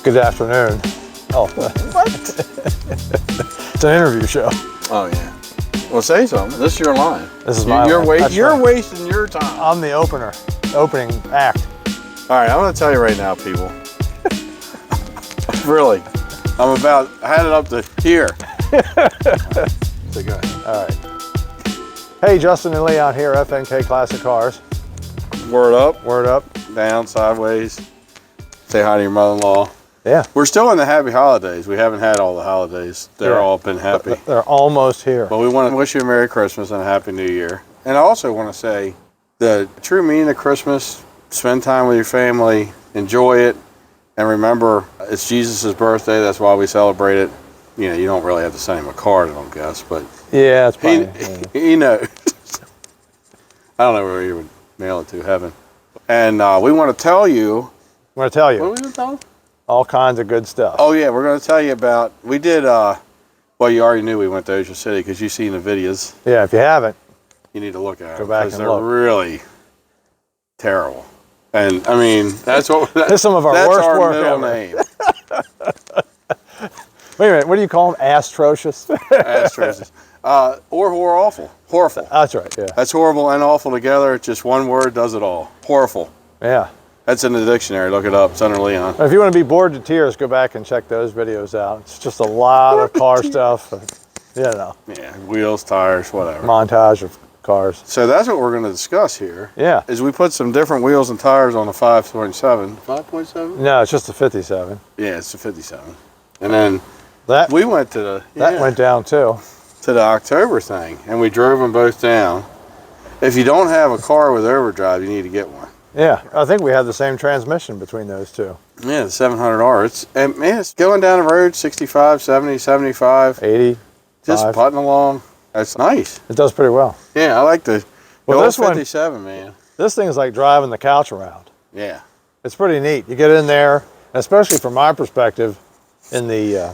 Good afternoon. Oh, What? It's an interview show. Oh yeah. Well, say something. This is your line. This is my You're line. You're right. wasting your time. I'm the opening act. All right, I'm gonna tell you right now, people. Really, I had it up to here. So go ahead. All right. Hey, Justin and Leon here, FNK Classic Cars. Word up, Word up. down, sideways. Say hi to your mother-in-law. Yeah. We're still in the happy holidays. We haven't had all the holidays. They're all been happy. They're almost here. But we want to wish you a Merry Christmas and a Happy New Year. And I also want to say the true meaning of Christmas, spend time with your family, enjoy it, and remember it's Jesus' birthday. That's why we celebrate it. You know, you don't really have to send him a card, I don't guess, but Yeah, it's fine. he knows. I don't know where you would mail it to, heaven. And we want to tell you. I'm going to tell What you are we going to tell them? all kinds of good stuff. Oh, yeah, we're going to tell you about, we did, well, you already knew we went to Ocean City because you've seen the videos. Yeah, if you haven't, You need to look at Go them back because and they're look. really terrible. And I mean, that's what That's some of our that's worst our work middle ever. name. wait a minute, what do you call them? Atrocious? Atrocious. Or awful. Horrible. That's right, yeah. That's horrible and awful together. Just one word does it all. Horrible. Yeah. That's in the dictionary. Look it up. It's under Leon. If you want to be bored to tears, go back and check those videos out. It's just a lot of car stuff. You know, Yeah, wheels, tires, whatever. montage of cars. So that's what we're going to discuss here. Yeah. Is we put some different wheels and tires on the 5.7. 5.7? No, it's just a 57. Yeah, it's a 57. And then That we went to the that went down too. to the October thing, and we drove them both down. If you don't have a car with overdrive, you need to get one. Yeah, I think we have the same transmission between those two. Yeah, the 700R. It's going down the road 65, 70, 75, 80. just putting along. That's nice. It does pretty well. Yeah, I like the Well, old this one- 57, man. This thing is like driving the couch around. Yeah. It's pretty neat. You get in there, especially from my perspective, in the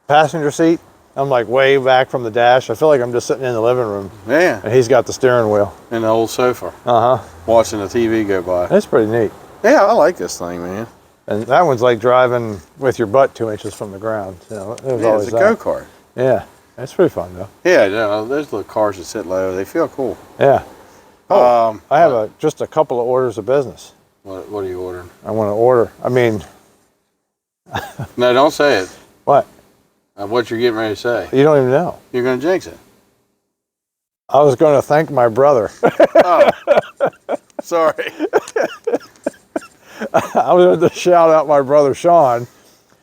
passenger seat. I'm like way back from the dash. I feel like I'm just sitting in the living room, Yeah, and he's got the steering wheel. and the old sofa, Uh-huh. watching the TV go by. It's pretty neat. Yeah, I like this thing, man. And that one's like driving with your butt 2 inches from the ground. You know, it was Yeah, always it's a that. go-kart. Yeah, it's pretty fun though. Yeah, no, those little cars that sit low, they feel cool. Yeah. Oh, I have what- just a couple of orders of business. What are you ordering? I want to order. I mean, No, don't say it. what? What you're getting ready to say. You don't even know. You're going to jinx it. I was going to thank my brother. Oh, sorry. I was going to shout out my brother Sean.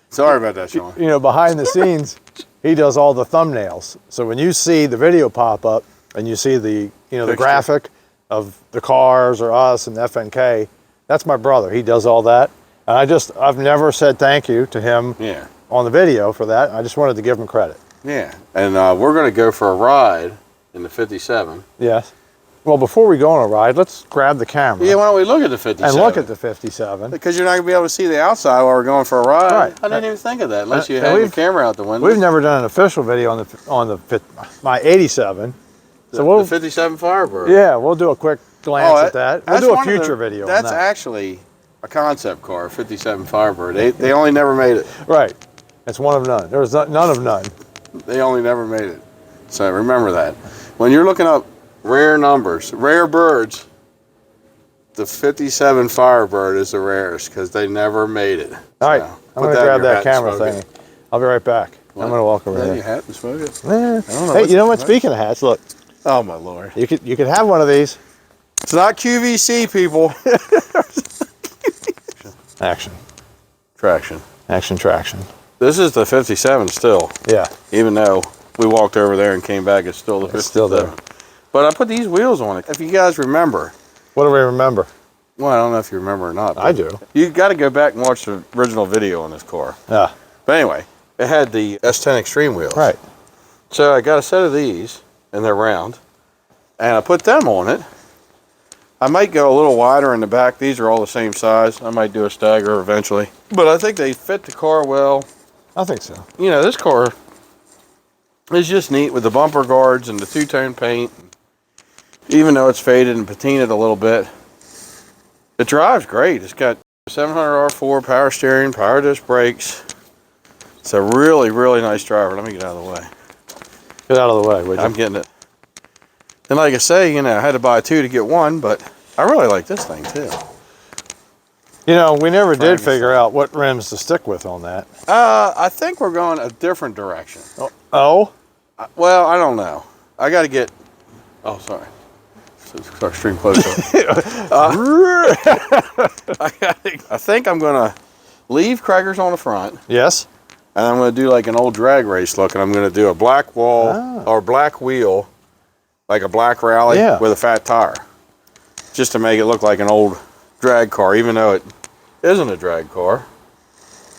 Sorry about that, Sean. You know, behind the scenes, he does all the thumbnails. So when you see the video pop up and you see the, you know, the Picture. graphic of the cars or us and FNK, that's my brother. He does all that. And I've never said thank you to him Yeah, on the video for that. I just wanted to give him credit. yeah. And we're going to go for a ride in the 57. Yes. Well, before we go on a ride, let's grab the camera Yeah, why don't we look at the 57? and look at the 57. Because you're not going to be able to see the outside while we're going for a ride. Right. I didn't even think of that unless you and had the we've- camera out the window. We've never done an official video on my 87. So we'll the 57 Firebird. yeah, we'll do a quick glance at that. We'll that's do a one of future video. That's on that. actually a concept car, 57 Firebird. They only never made it. Right. It's one of none. There's none of none. They only never made it. So remember that. When you're looking up rare numbers, rare birds, the 57 Firebird is the rarest because they never made it. All right, So, I'm put going to in grab your that hat and camera smoke thing. it. I'll be right back. What? I'm going to walk over Put in there. your hat and smoke it. Eh. know Hey, what's you know in what? the Speaking of hats, look, Oh my lord. you could have one of these. It's not QVC, people. Action. Traction. Action traction. This is the 57 still, Yeah. even though we walked over there and came back, it's still the 57. It's still there. But I put these wheels on it. If you guys remember, What do we remember? well, I don't know if you remember or not. but I do. You got to go back and watch the original video on this car. Yeah. But anyway, it had the S10 Extreme wheels. Right. So I got a set of these, and they're round, and I put them on it. I might go a little wider in the back. These are all the same size. I might do a stagger eventually. But I think they fit the car well. I think so. You know, this car is just neat with the bumper guards and the two-tone paint. Even though it's faded and patinaed a little bit, it drives great. It's got 700 R4, power steering, power disc brakes. It's a really, really nice driver. Let me get out of the way. Get out of the way, would you? I'm getting it. And like I say, you know, I had to buy 2 to get 1, but I really like this thing too. You know, we never did Frankenstein. figure out what rims to stick with on that. I think we're going a different direction. Oh? Well, I don't know. I got to get. Oh, sorry. Sorry, stream close up. I think I'm going to leave Craigers on the front. Yes. And I'm going to do like an old drag race look, and I'm going to do a black wall or black wheel, like a black rally with a fat tire, just to make it look like an old drag car, even though it isn't a drag car.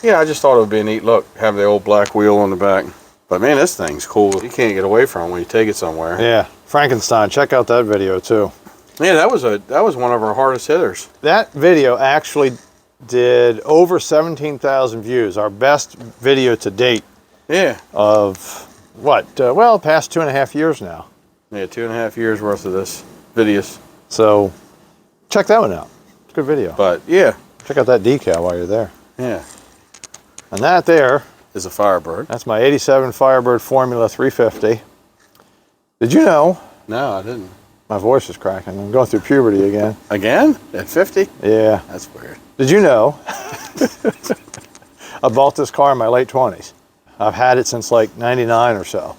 Yeah, I just thought it would be a neat look, have the old black wheel on the back. But man, this thing's cool. You can't get away from it when you take it somewhere. Yeah, Frankenstein. Check out that video too. Yeah, that was one of our hardest hitters. That video actually did over 17,000 views. Our best video to date. Yeah. Of what? Well, past 2.5 years now. Yeah, 2.5 years worth of this videos. So check that one out. It's a good video. But yeah. Check out that decal while you're there. Yeah. And that there is a Firebird. That's my 87 Firebird Formula 350. Did you know? No, I didn't. My voice is cracking. I'm going through puberty again. Again? At 50? Yeah. That's weird. Did you know? I bought this car in my late 20s. I've had it since like 99 or so.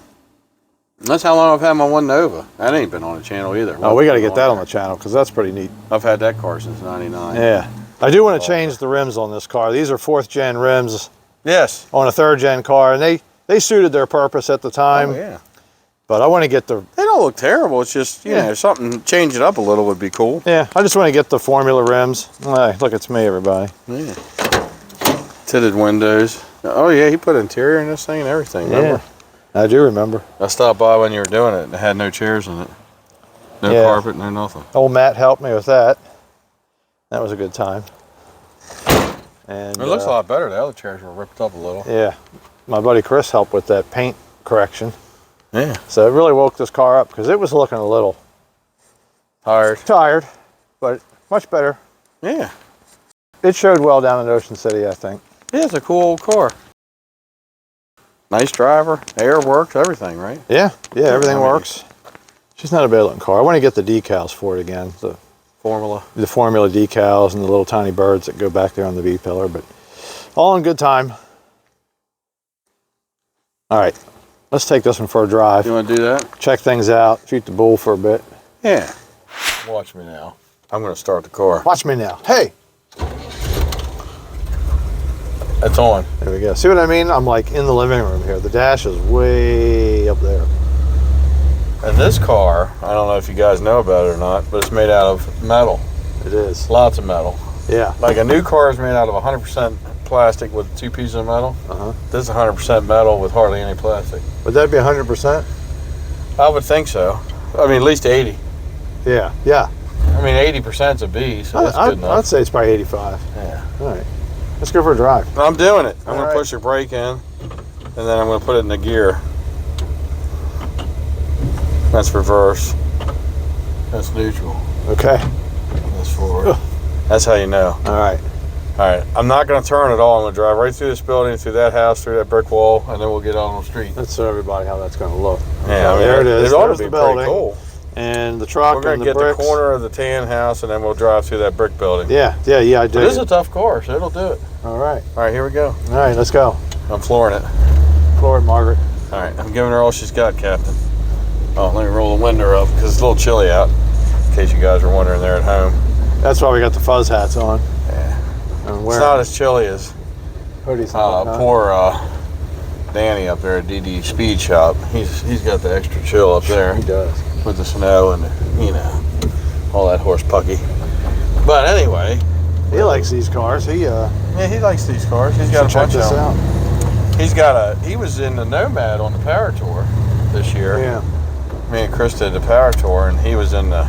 That's how long I've had my one Nova. That ain't been on the channel either. Oh, we got to get that on the channel because that's pretty neat. I've had that car since 99. Yeah. I do want to change the rims on this car. These are 4th gen rims. Yes. On a 3rd gen car, and they suited their purpose at the time. Oh, yeah. But I want to get the... They don't look terrible. It's just, you know, something, change it up a little would be cool. Yeah, I just want to get the Formula rims. Hey, look, it's me, everybody. Yeah. Tinted windows. Oh, yeah, he put interior in this thing and everything, remember? Yeah, I do remember. I stopped by when you were doing it, and it had no chairs in it. No carpet, no nothing. Old Matt helped me with that. That was a good time. And it looks a lot better. The other chairs were ripped up a little. Yeah. My buddy Chris helped with that paint correction. Yeah. So it really woke this car up because it was looking a little tired, but much better. Yeah. It showed well down in Ocean City, I think. Yeah, it's a cool old car. Nice driver, air works, everything, right? Yeah, everything works. She's not a bad looking car. I want to get the decals for it again. The Formula decals and the little tiny birds that go back there on the V-pillar, but all in good time. All right, let's take this one for a drive. You want to do that? Check things out, shoot the bull for a bit. Yeah. Watch me now. I'm going to start the car. Watch me now. Hey! It's on. There we go. See what I mean? I'm like in the living room here. The dash is way up there. And this car, I don't know if you guys know about it or not, but it's made out of metal. It is. Lots of metal. Yeah. Like a new car is made out of 100% plastic with 2 pieces of metal. This is 100% metal with hardly any plastic. Would that be 100%? I would think so. I mean, at least 80. Yeah. I mean, 80% is a B, so that's good enough. I'd say it's probably 85. Yeah. All right. Let's go for a drive. I'm doing it. I'm going to push the brake in, and then I'm going to put it in the gear. That's reverse. That's neutral. Okay. That's forward. That's how you know. All right. All right. I'm not going to turn at all. I'm going to drive right through this building, through that house, through that brick wall, and then we'll get out on the street. Let's show everybody how that's going to look. Yeah, I mean, there it is. It ought There's to be the building. pretty cool. And the truck We're going and to the get bricks. the corner of the tan house, and then we'll drive through that brick building. Yeah, I do. It is a tough car, so it'll do it. All right. All right, here we go. All right, let's go. I'm flooring it. Floor it, Margaret. All right, I'm giving her all she's got, Captain. Oh, let me roll the window up because it's a little chilly out, in case you guys are wondering there at home. That's why we got the fuzz hats on. Yeah. It's not as chilly as hoodies. Poor Danny up there at DD Speed Shop. He's got the extra chill up there. He does. With the snow and, you know, all that horse pucky. But anyway. He likes these cars. Yeah, he likes these cars. He's got a bunch of them. He was in the Nomad on the Power Tour this year. Yeah. Me and Chris did the Power Tour, and he was in the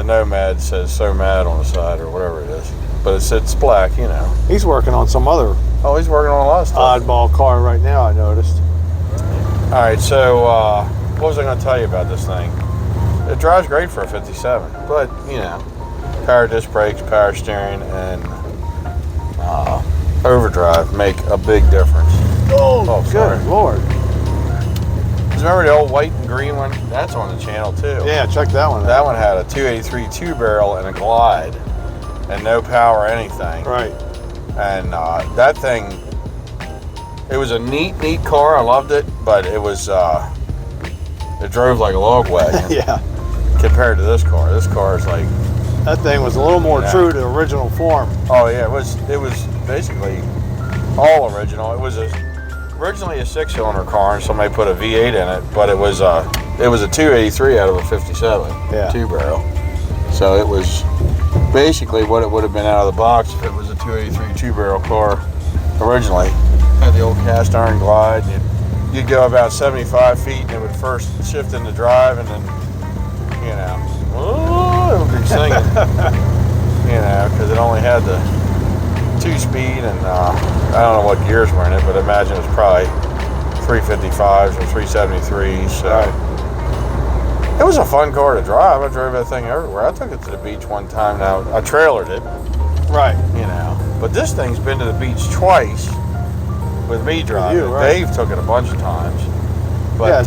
Nomad says "so mad" on the side or whatever it is, but it's black, you know. He's working on some other. Oh, he's working on a lot of stuff. Oddball car right now, I noticed. All right, so what was I going to tell you about this thing? It drives great for a 57, but you know, power disc brakes, power steering, and overdrive make a big difference. Oh, sorry. good Lord. Remember the old white and green one? That's on the channel too. Yeah, check that one out. That one had a 283 two-barrel and a glide, and no power or anything. Right. And that thing, it was a neat car. I loved it, but it was it drove like a log wagon. Yeah. Compared to this car. This car is like, that thing was a little more true to original form. Oh yeah, it was basically all original. It was originally a 6-cylinder car, and somebody put a V8 in it, but it was a 283 out of a 57 two-barrel. So it was basically what it would have been out of the box if it was a 283 two-barrel car originally. Had the old cast iron glide, and you'd go about 75 feet, and it would first shift into drive, and then, you know, it would be singing, you know, because it only had the 2-speed, and I don't know what gears were in it, but I imagine it was probably 355s or 373s. So it was a fun car to drive. I drove that thing everywhere. I took it to the beach one time. Now I trailered it, right? You know, but this thing's been to the beach twice with me driving. Right. Dave took it a bunch of times. But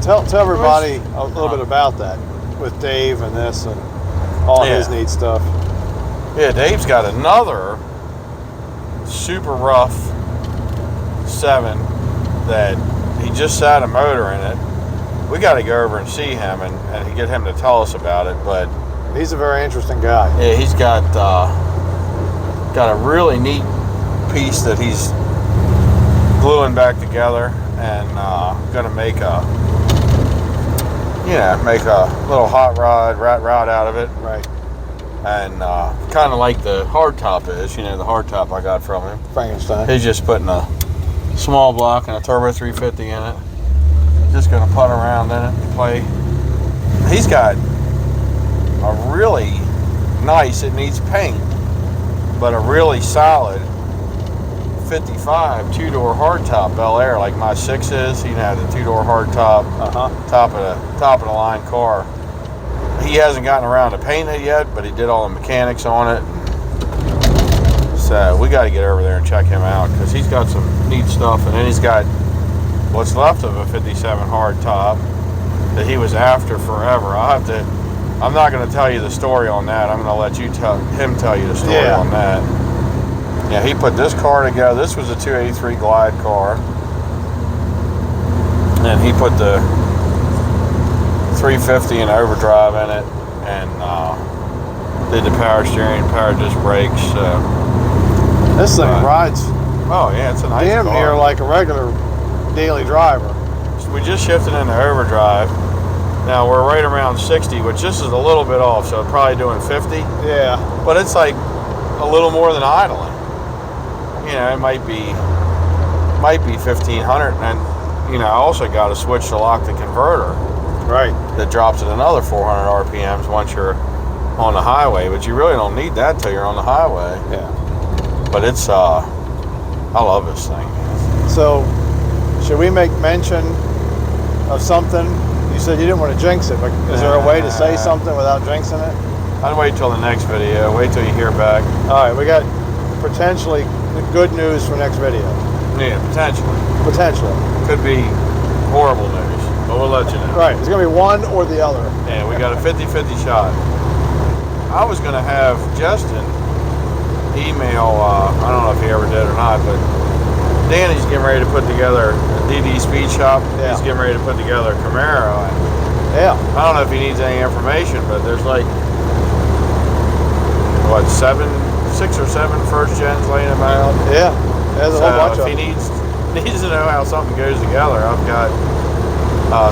tell everybody a little bit about that with Dave and this and all his neat stuff. Yeah, Dave's got another super rough 7 that he just sat a motor in it. We got to go over and see him and get him to tell us about it. But he's a very interesting guy. Yeah, he's got a really neat piece that he's gluing back together and gonna make a little hot rod rat rod out of it. Right. And kind of like the hardtop is, you know, the hardtop I got from him. Frankenstein. He's just putting a small block and a turbo 350 in it. Just gonna putt around in it and play. He's got a really nice, it needs paint, but a really solid 55 two-door hardtop Bel Air, like my 6 is. He had a 2-door hardtop, top of the line car. He hasn't gotten around to paint it yet, but he did all the mechanics on it. So we got to get over there and check him out because he's got some neat stuff, and then he's got what's left of a 57 hardtop that he was after forever. I'm not going to tell you the story on that. I'm going to let him tell you the story on that. Yeah, he put this car together. This was a 283 Glide car. And he put the 350 and overdrive in it and did the power steering, power disc brakes. This thing rides. Oh, yeah, it's a nice damn car. near like a regular daily driver. So we just shifted into overdrive. Now we're right around 60, which this is a little bit off, so probably doing 50. Yeah. But it's like a little more than idling. You know, it might be 1,500, and you know, I also got to switch to lock the converter. Right. That drops at another 400 RPMs once you're on the highway, but you really don't need that till you're on the highway. Yeah. But it's I love this thing. So, should we make mention of something? You said you didn't want to jinx it, but is there a way to say something without jinxing it? I'd wait till the next video. Wait till you hear back. All right, we got potentially good news for next video. Yeah, potentially. Potentially. Could be horrible news, but we'll let you know. Right, it's going to be one or the other. Yeah, we got a 50-50 shot. I was going to have Justin email, I don't know if he ever did or not, but Danny's getting ready to put together a DD Speed Shop. Yeah. He's getting ready to put together a Camaro. Yeah. I don't know if he needs any information, but there's like, what, 6 or 7 first gens laying about. Yeah, there's a whole bunch of them. If he needs to know how something goes together, I've got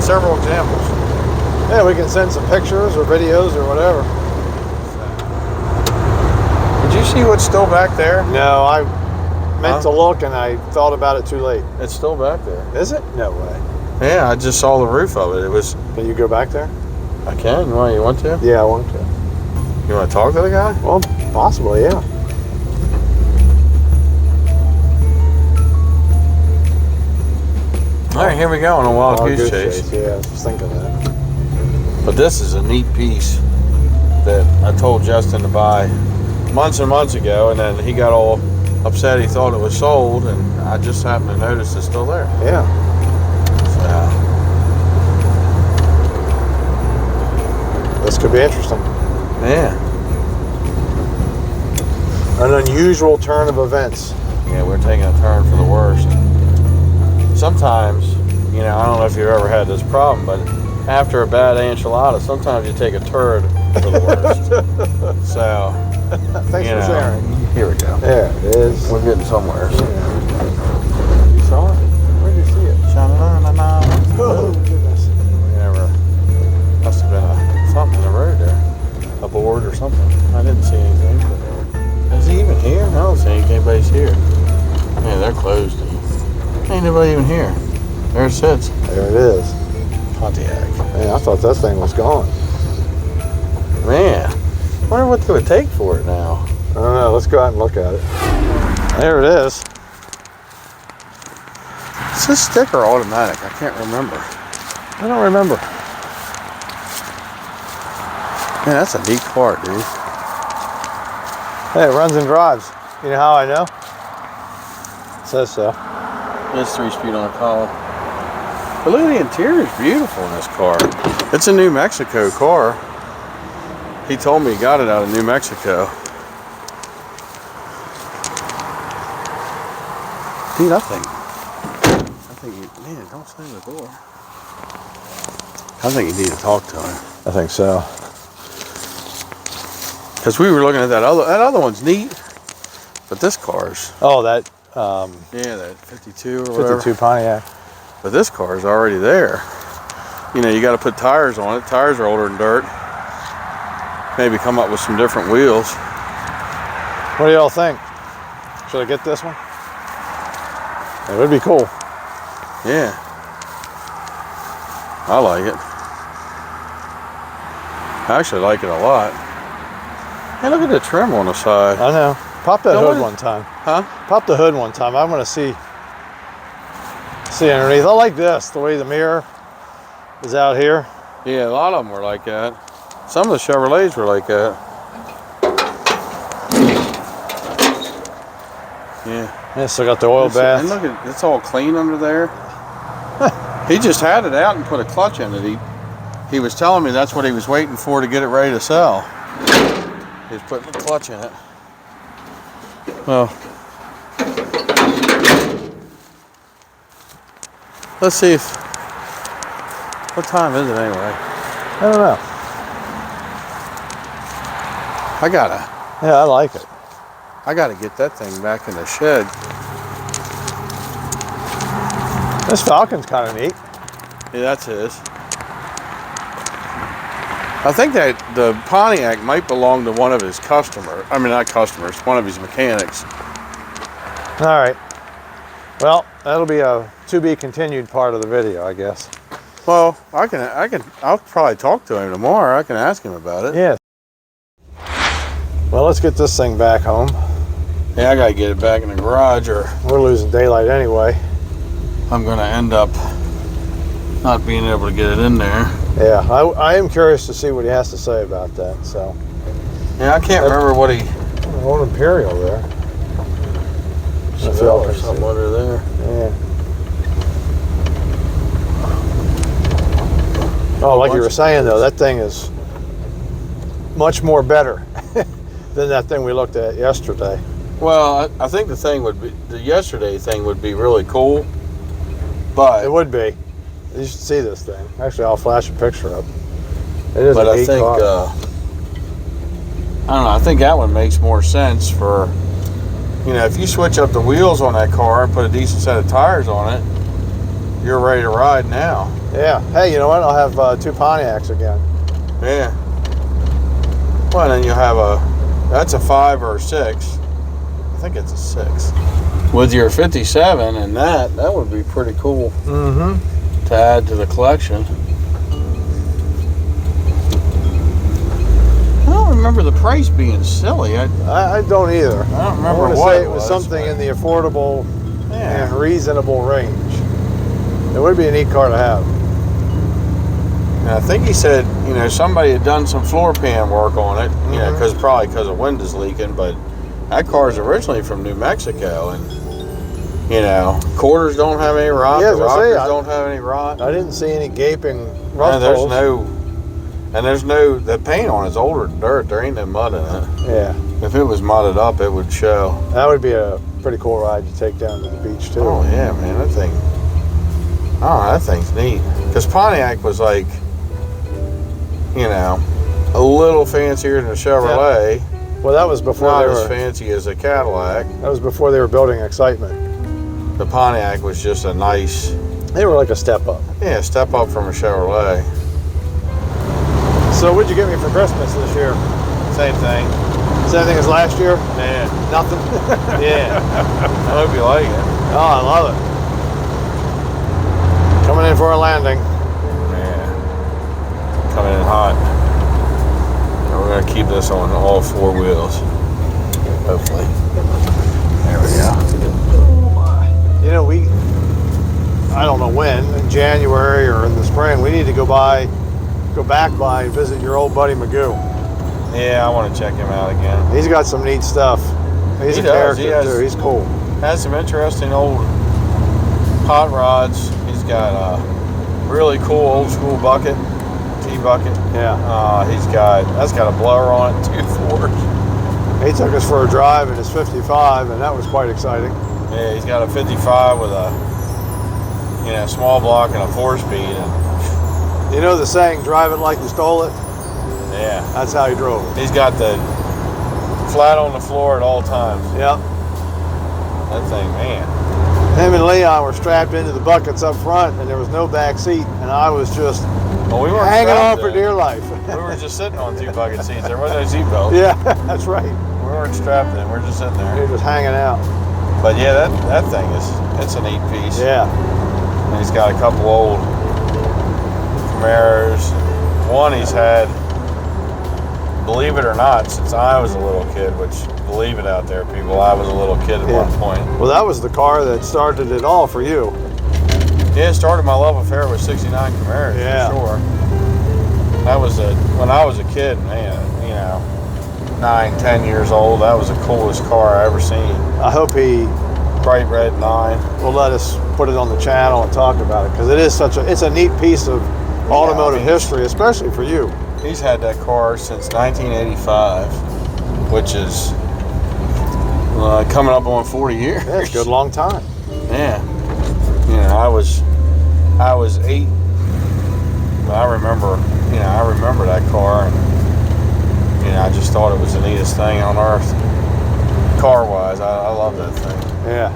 several examples. Yeah, we can send some pictures or videos or whatever. Did you see what's still back there? No, I meant to look and I thought about it too late. It's still back there. Is it? No way. Yeah, I just saw the roof of it. It was. Can you go back there? I can. Why, you want to? Yeah, I want to. You want to talk to the guy? Well, possibly, yeah. All right, here we go on a wild goose chase. Yeah, I was just thinking that. But this is a neat piece. that I told Justin to buy months and months ago, and then he got all upset. He thought it was sold, and I just happened to notice it's still there. Yeah. So, this could be interesting. Yeah. An unusual turn of events. Yeah, we're taking a turn for the worst. Sometimes, you know, I don't know if you've ever had this problem, but after a bad enchilada, sometimes you take a turd for the worst. So, thanks for sharing. Here we go. There it is. We're getting somewhere. Yeah. You saw it? Where did you see it? Oh, goodness. Must have been something in the road there. A board or something. I didn't see anything. But is he even here? I don't see anybody's here. Yeah, they're closed. Ain't nobody even here. There it sits. There it is. Pontiac. Man, I thought that thing was gone. Man, I wonder what it would take for it now. I don't know. Let's go out and look at it. There it is. Is this sticker automatic? I can't remember. I don't remember. Man, that's a neat car, dude. Hey, it runs and drives. You know how I know? It says so. It's 3-speed on a column. But look at the interior, is beautiful in this car. It's a New Mexico car. He told me he got it out of New Mexico. Dude, I think you, man, don't slam the door. I think you need to talk to him. I think so. Because we were looking at that other one's neat, but this car's, Oh, that yeah, that 52 or whatever. 52 Pontiac. But this car is already there. You know, you got to put tires on it. Tires are older than dirt. Maybe come up with some different wheels. What do y'all think? Should I get this one? It would be cool. Yeah. I like it. I actually like it a lot. Hey, look at the trim on the side. I know. Pop that No, hood one time. Huh? Pop the hood one time. I want to see underneath. I like this, the way the mirror is out here. Yeah, a lot of them were like that. Some of the Chevrolets were like that. Yeah. Yeah, still got the oil bath. And look at it's all clean under there. He just had it out and put a clutch in it. He was telling me that's what he was waiting for to get it ready to sell. He's putting the clutch in it. Well, let's see if, what time is it anyway? I don't know. I I like it. gotta get that thing back in the shed. This Falcon's kind of neat. Yeah, that's his. I think that the Pontiac might belong to one of his customers. I mean, not customers, one of his mechanics. All right. Well, that'll be a to be continued part of the video, I guess. Well, I'll probably talk to him tomorrow. I can ask him about it. Yeah. Well, let's get this thing back home. Yeah, I gotta get it back in the garage, or We're losing daylight anyway. I'm gonna end up not being able to get it in there. Yeah, I am curious to see what he has to say about that. So, Yeah, I can't remember what he. an old Imperial there. Chevelle or something under there. Yeah. Oh, like you were saying though, that thing is much more better than that thing we looked at yesterday. Well, I think the yesterday thing would be really cool, but It would be. You should see this thing. Actually, I'll flash a picture up. It is but a I neat think car. I don't know. I think that one makes more sense for, you know, if you switch up the wheels on that car and put a decent set of tires on it, you're ready to ride now. Yeah. Hey, you know what? I'll have 2 Pontiacs again. Yeah. Well, then you'll have that's a 5 or a 6. I think it's a 6. With your 57 and that would be pretty cool to add to the collection. I don't remember the price being silly. I don't either. don't I remember want to what say it was something but- in the affordable Yeah. and reasonable range. It would be a neat car to have. And I think he said, you know, somebody had done some floor pan work on it, you know, probably because the wind is leaking. But that car is originally from New Mexico, and you know, quarters don't have any rot. Yeah, the rockers don't have any rot. I didn't see any gaping rust No, holes. there's no. The paint on it's older than dirt. There ain't no mud in it. Yeah. If it was mudded up, it would show. That would be a pretty cool ride to take down to the beach too. Oh yeah, man, that thing. Oh, that thing's neat. Because Pontiac was like, you know, a little fancier than a Chevrolet. Yeah. Well, that was before Not they as were fancy as a Cadillac. That was before they were building Excitement. The Pontiac was just a nice. They were like a step up. Yeah, step up from a Chevrolet. So, what'd you get me for Christmas this year? Same thing. Same thing as last year? Yeah. Nothing. Yeah. I hope you like it. Oh, I love it. Coming in for a landing. Yeah. Coming in hot. And we're gonna keep this on all four wheels. Hopefully. There we go. You know, I don't know when, in January or in the spring, we need to go back by and visit your old buddy Magoo. Yeah, I want to check him out again. He's got some neat stuff. He's a character too. He's cool. Has some interesting old hot rods. He's got a really cool old school bucket, T-bucket. Yeah. That's got a blower on it, 2 Fords. He took us for a drive in his 55, and that was quite exciting. Yeah, he's got a 55 with a small block and a 4-speed. And you know the saying, drive it like you stole it? yeah. That's how he drove it. He's got the flat on the floor at all times. Yep. That thing, man. Him and Leon were strapped into the buckets up front, and there was no back seat, and I was just We weren't hanging on strapped for in. dear life. We were just sitting on 2 bucket seats. There wasn't no seat belts. Yeah, that's right. We weren't strapped in. We're just sitting We there. were just hanging out. But yeah, that thing it's a neat piece. Yeah. And he's got a couple old Camaros. One he's had, believe it or not, since I was a little kid, which, believe it out there, people, I was a little kid at one point. Well, that was the car that started it all for you. Yeah, it started my love affair with 69 Camaros, Yeah. for sure. That was when I was a kid, man, 9, 10 years old, that was the coolest car I ever seen. I hope he Bright red 9. will let us put it on the channel and talk about it, because it's a neat piece of automotive history, especially for you. He's had that car since 1985, which is coming up on 40 years. Yeah, it's a good long time. Yeah. I was 8. But I remember that car, and I just thought it was the neatest thing on earth. Car-wise, I love that thing. Yeah.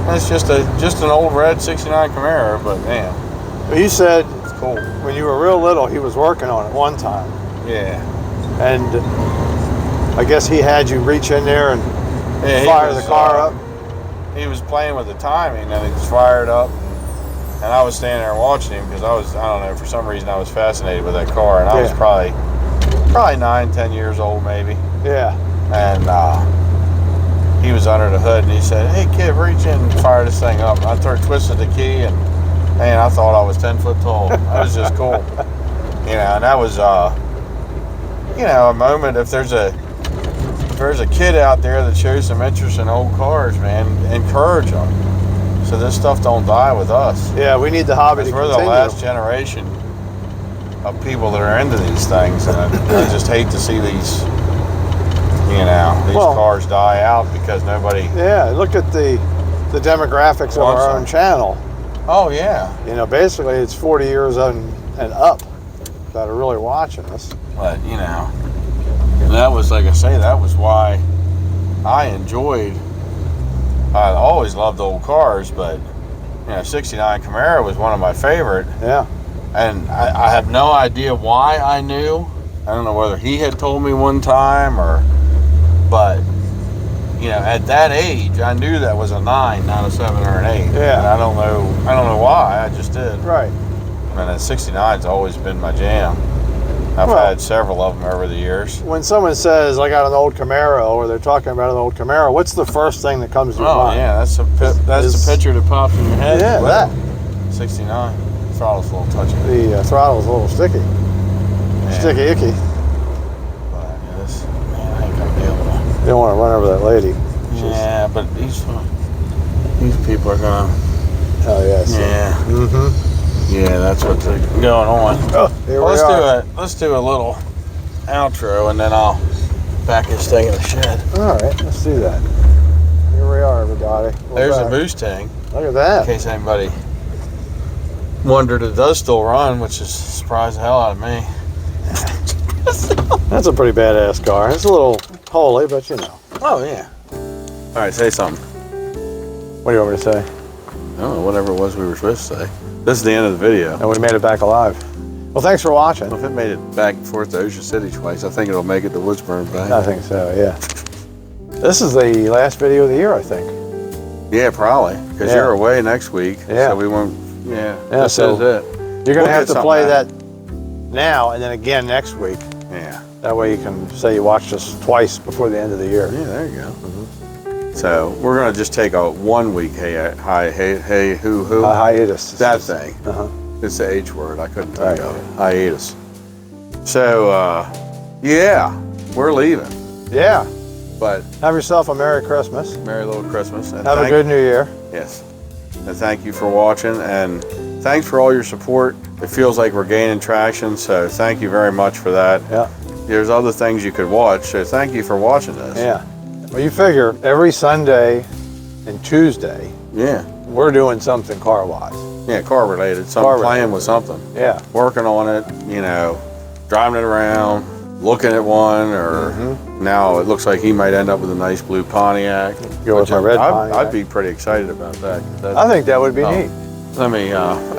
And it's just an old red 69 Camaro, but man, But you said it's cool. when you were real little, he was working on it one time, Yeah. and I guess he had you reach in there and Yeah, fire the car up. He was playing with the timing, and it was fired up. And I was standing there watching him because I don't know, for some reason I was fascinated with that car, and I was probably 9, 10 years old maybe. Yeah. And he was under the hood, and he said, "Hey kid, reach in and fire this thing up." And I twisted the key, and man, I thought I was 10 foot tall. That was just cool. And that was a moment. If there's a kid out there that shows some interest in old cars, man, encourage them, so this stuff don't die with us. Yeah, we need the hobby to We're continue. the last generation of people that are into these things, and I just hate to see these cars die out because nobody. Yeah, look at the demographics of our own channel. Oh yeah. Basically it's 40 years and up that are really watching us. But that was, like I say, that was why I always loved old cars, but 69 Camaro was one of my favorite. Yeah. And I have no idea why I knew. I don't know whether he had told me one time but at that age I knew that was a 9, not a 7 or an 8. Yeah. And I don't know why, I just did. Right. And that 69's always been my jam. I've had several of them over the years. When someone says, I got an old Camaro, or they're talking about an old Camaro, what's the first thing that comes to your mind? Yeah, that's the picture that pops in your head. Yeah, that. 69. throttle's a little touchy. The throttle's a little sticky. Yeah. Sticky icky. But yeah, this, man, I ain't gonna be able to. You don't want to run over that lady. Yeah, but these people are gonna. Oh yes. Yeah. Mm-hmm. Yeah, that's what's going on. Oh, here Well, we are. let's do a little outro, and then I'll back this thing in the shed. All right, let's do that. Here we are, everybody. There's a Mustang. Look at that. In case anybody wondered, it does still run, which is surprised the hell out of me. That's a pretty badass car. It's a little holy, but you know. Oh yeah. All right, say something. What do you want me to say? I don't know, whatever it was we were supposed to say. This is the end of the video. And we made it back alive. Well, thanks for watching. If it made it back and forth to Ocean City twice, I think it'll make it to Woodsburn back. I think so, yeah. This is the last video of the year, I think. Yeah, probably, because Yeah. you're away next week. Yeah. So we won't. Yeah. Yeah, This so is it. You're going to have get to play something that now and then again next week. Yeah. That way you can say you watched us twice before the end of the year. Yeah, there you go. So we're gonna just take a 1 week hey hoo hoo. A hiatus. That thing. Uh-huh. It's the H word. I couldn't think Right. of it. Hiatus. So yeah, we're leaving. Yeah. But Have yourself a Merry Christmas. Merry little Christmas. And Have a good New Year. Yes. And thank you for watching, and thanks for all your support. It feels like we're gaining traction, so thank you very much for that. Yeah. There's other things you could watch, so thank you for watching this. Yeah. Well, you figure every Sunday and Tuesday, Yeah. we're doing something car-wise. Yeah, car related. Car Playing related. with something. Yeah. Working on it, you know, driving it around, looking at one, or now it looks like he might end up with a nice blue Pontiac. Go with which my red I'd Pontiac. be pretty excited about that. I think that would be neat. Let me,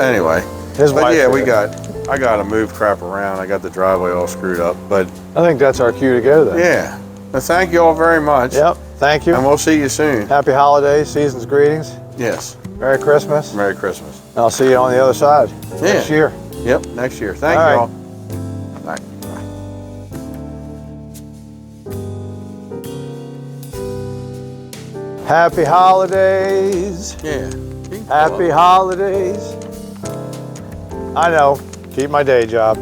anyway. His But wife yeah, did. I got to move crap around. I got the driveway all screwed up, but I think that's our cue to go then. yeah. Well, thank you all very much. Yep. Thank you. And we'll see you soon. Happy holidays, season's greetings. Yes. Merry Christmas. Merry Christmas. I'll see you on the other side next Yeah. year. Yep, next year. Thank All you right. all. Bye. Happy holidays. Yeah. Happy holidays. I know. Keep my day job.